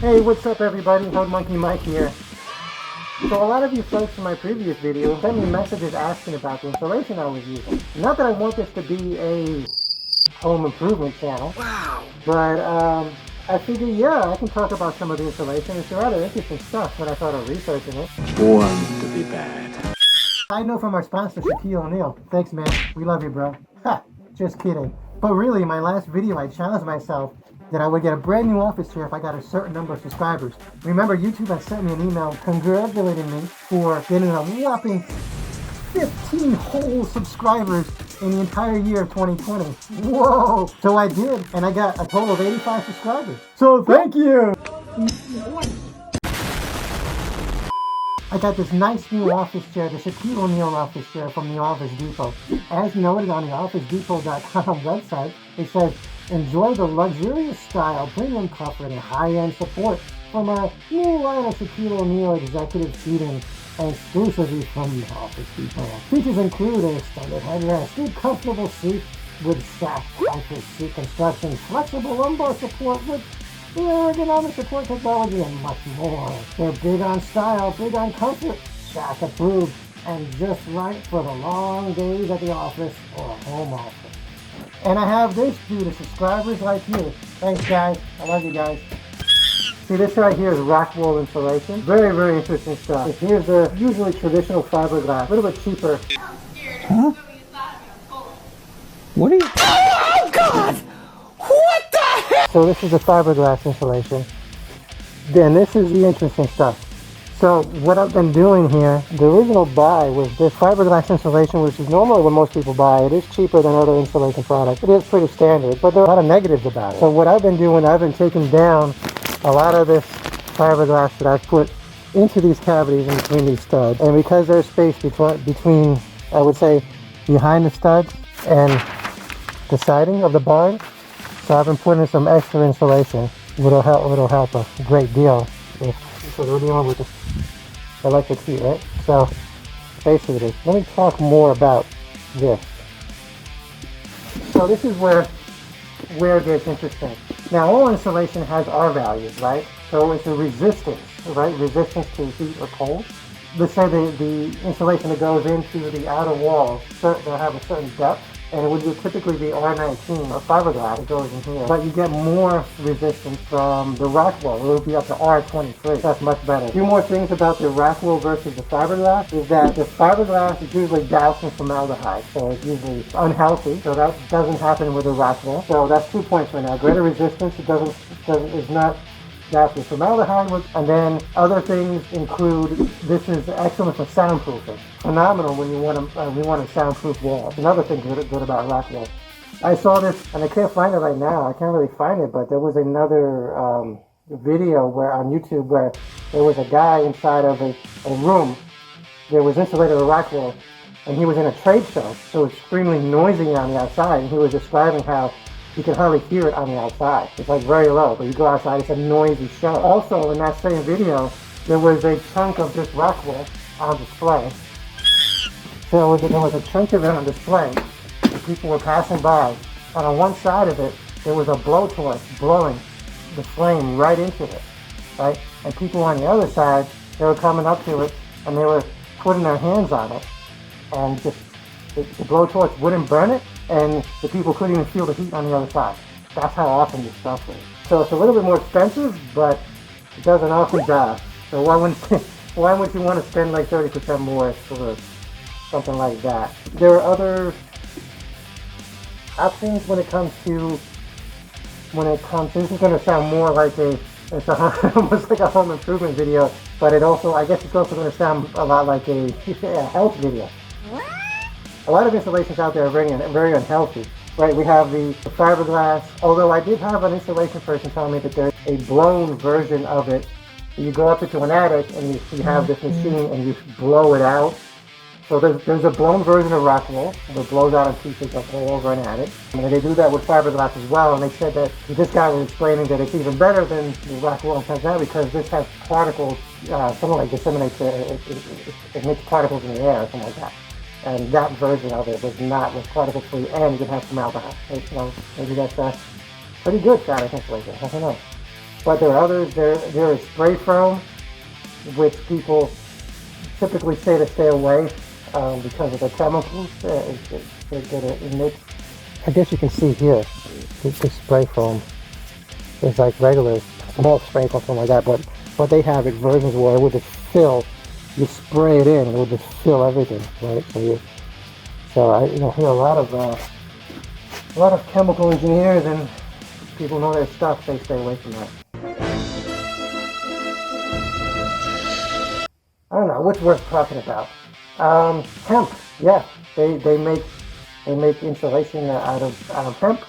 Hey, what's up everybody? Toad Monkey Mike here. So a lot of you folks in my previous video sent me messages asking about the insulation I was using. Not that I want this to be a home improvement channel. Wow. But I figured, yeah, I can talk about some of the insulation. It's rather interesting stuff when I started researching it. Born to be bad. I know from our sponsor, Shaquille O'Neal. Thanks, man. We love you, bro. Ha! Just kidding. But really, in my last video, I challenged myself that I would get a brand new office chair if I got a certain number of subscribers. Remember, YouTube had sent me an email congratulating me for getting a whopping 15 whole subscribers in the entire year of 2020. Whoa! So I did, and I got a total of 85 subscribers. So thank you! I got this nice new office chair, the Shaquille O'Neal office chair from the Office Depot. As noted on the OfficeDepot.com website, it says, enjoy the luxurious style, premium comfort, and high-end support from our new line of Shaquille O'Neal executive seating and exclusively from the Office Depot. Features include a standard headrest, good comfortable seat with stacked comfort seat construction, flexible lumbar support with ergonomic support technology, and much more. They're big on style, big on comfort, Shaq approved, and just right for the long days at the office or home office. And I have this due to subscribers like you. Thanks guys, I love you guys. See, this right here is Rockwool Insulation. Very, very interesting stuff. Here's the usually traditional fiberglass, a little bit cheaper. Huh? What are you? Oh God! What the heck? So this is the fiberglass insulation. Then this is the interesting stuff. So what I've been doing here, the original buy was this fiberglass insulation, which is normally what most people buy. It is cheaper than other insulation products. It is pretty standard, but there are a lot of negatives about it. So what I've been doing, I've been taking down a lot of this fiberglass that I've put into these cavities in between these studs. And because there's space between, I would say, behind the studs and the siding of the barn, so I've been putting some extra insulation. It'll help a great deal. So we're dealing with the electric heat, right? So basically, let me talk more about this. So this is where it gets interesting. Now all insulation has R values, right? So it's a resistance, right? Resistance to heat or cold. Let's say the insulation that goes into the outer wall, they'll have a certain depth. And it would typically be R19 or fiberglass that goes in here. But you get more resistance from the Rockwool. It will be up to R23. That's much better. A few more things about the Rockwool versus the fiberglass is that the fiberglass is usually doused in formaldehyde. So it's usually unhealthy. So that doesn't happen with the Rockwool. So that's 2 points right now. Greater resistance, is not doused in formaldehyde. And then other things include, this is excellent for soundproofing. Phenomenal when you want a soundproof wall. Another thing good about Rockwool. I saw this, and I can't find it right now. I can't really find it, but there was another video on YouTube where there was a guy inside of a room. There was insulated with Rockwool, and he was in a trade show, so it was extremely noisy on the outside, and he was describing how you can hardly hear it on the outside. It's like very low, but you go outside, it's a noisy show. Also, in that same video, there was a chunk of this Rockwool on display. So there was a chunk of it on display, and people were passing by, and on one side of it, there was a blowtorch blowing the flame right into it, right? And people on the other side, they were coming up to it, and they were putting their hands on it, and just the blowtorch wouldn't burn it, and the people couldn't even feel the heat on the other side. That's how awesome this stuff is. So it's a little bit more expensive, but it does an awesome job. So why would you want to spend like 30% more for something like that? There are other options when it comes to, this is going to sound more like almost like a home improvement video, but I guess it's also going to sound a lot like a health video. A lot of installations out there are very unhealthy, right? We have the fiberglass, although I did have an installation person tell me that there's a blown version of it. You go up into an attic and you have this machine and you blow it out. So there's a blown version of Rockwool that blows out in pieces all over an attic. And they do that with fiberglass as well, and they said that this guy was explaining that it's even better than the Rockwool comes out because this has particles, something like disseminates, it makes particles in the air or something like that. And that version of it was particle free, and you can have formaldehyde. Maybe that's pretty good static insulation. I don't know. But there are others. There is spray foam, which people typically say to stay away because of the chemicals that emit. I guess you can see here, this spray foam is like regular small spray foam, something like that, but they have it versions where it would just fill, you spray it in, and it would just fill everything, right? So I hear a lot of chemical engineers and people know their stuff, they stay away from that. I don't know, what's worth talking about? Hemp, yeah, they make insulation out of hemp,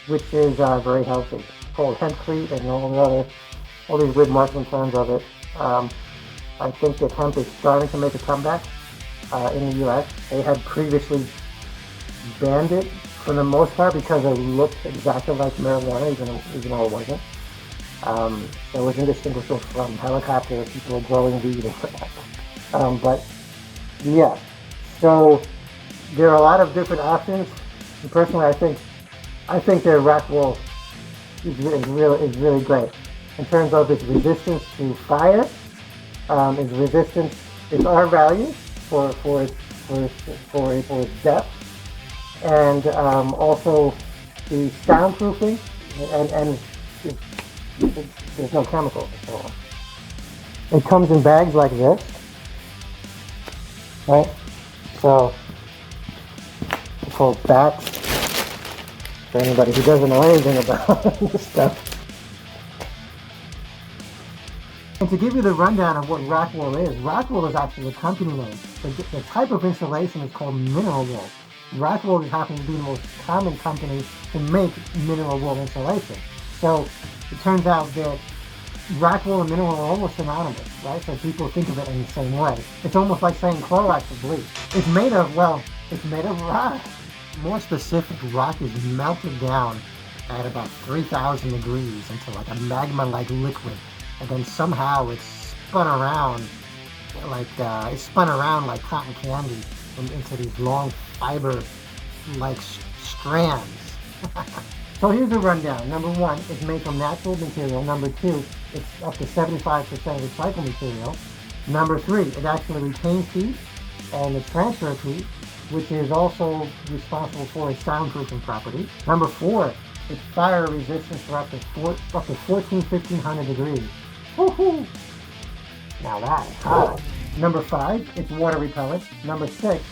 which is very healthy. It's called hempcrete and all these weird marketing terms of it. I think that hemp is starting to make a comeback in the U.S. They had previously banned it for the most part because it looked exactly like marijuana, even though it wasn't. It was indistinguishable from helicopter people growing weed and whatnot. But yeah, so there are a lot of different options. And personally, I think their Rockwool is really great in terms of its resistance to fire, its R value for its depth, and also the soundproofing, and there's no chemicals and so on. It comes in bags like this, right? So it's called bats. For anybody who doesn't know anything about this stuff. And to give you the rundown of what Rockwool is actually a company name. The type of insulation is called mineral wool. Rockwool just happens to be the most common company to make mineral wool insulation. So it turns out that Rockwool and mineral are almost synonymous, right? So people think of it in the same way. It's almost like saying Clorox or bleach. It's made of rock. More specific, rock is melted down at about 3,000 degrees into like a magma-like liquid, and then somehow it's spun around like cotton candy into these long fiber-like strands. So here's a rundown. Number one, it's made from natural material. Number two, it's up to 75% recycled material. Number three, it actually retains heat and the transfer of heat, which is also responsible for its soundproofing property. Number four, it's fire resistant for up to 1,400-1,500 degrees. Woohoo! Now that is hot. Number five, it's water repellent. Number six,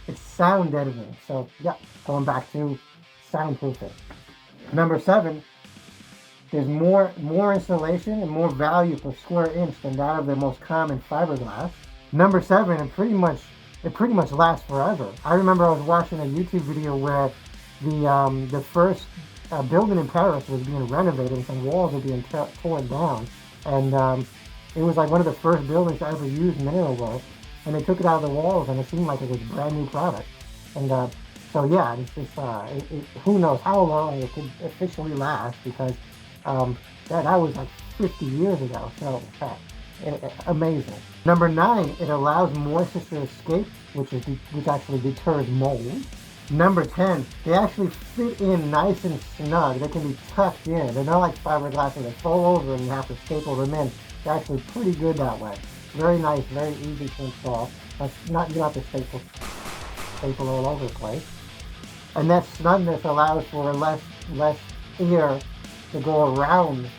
it's sound deadening. So yeah, going back to soundproofing. Number seven, there's more insulation and more value per square inch than that of the most common fiberglass. Number seven, it pretty much lasts forever. I remember I was watching a YouTube video where the first building in Paris was being renovated and some walls were being torn down, and it was like one of the first buildings to ever use mineral wool, and they took it out of the walls and it seemed like it was a brand new product. And so yeah, it's just who knows how long it could officially last, because that was like 50 years ago. So amazing. Number nine, it allows moisture to escape, which actually deters mold. Number 10, they actually fit in nice and snug. They can be tucked in. They're not like fiberglass where they fall over and you have to staple them in. They're actually pretty good that way. Very nice, very easy to install. You don't have to staple all over the place. And that snugness allows for less air to go around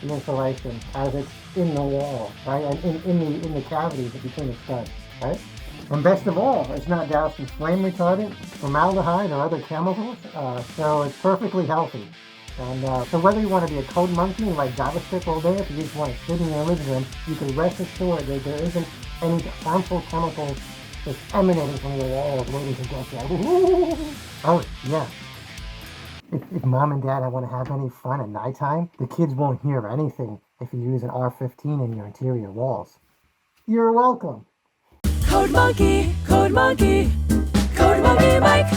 the insulation as it's in the wall, right? And in the cavities between the studs, right? And best of all, it's not doused in flame retardant, formaldehyde, or other chemicals, so it's perfectly healthy. And so whether you want to be a code monkey and like JavaScript all day, if you just want to sit in your living room, you can rest assured that there isn't any harmful chemicals just emanating from your walls waiting to get you. Oh, yeah. If mom and dad want to have any fun at nighttime, the kids won't hear anything if you use an R15 in your interior walls. You're welcome. Code Monkey, Code Monkey, Code Monkey Mike.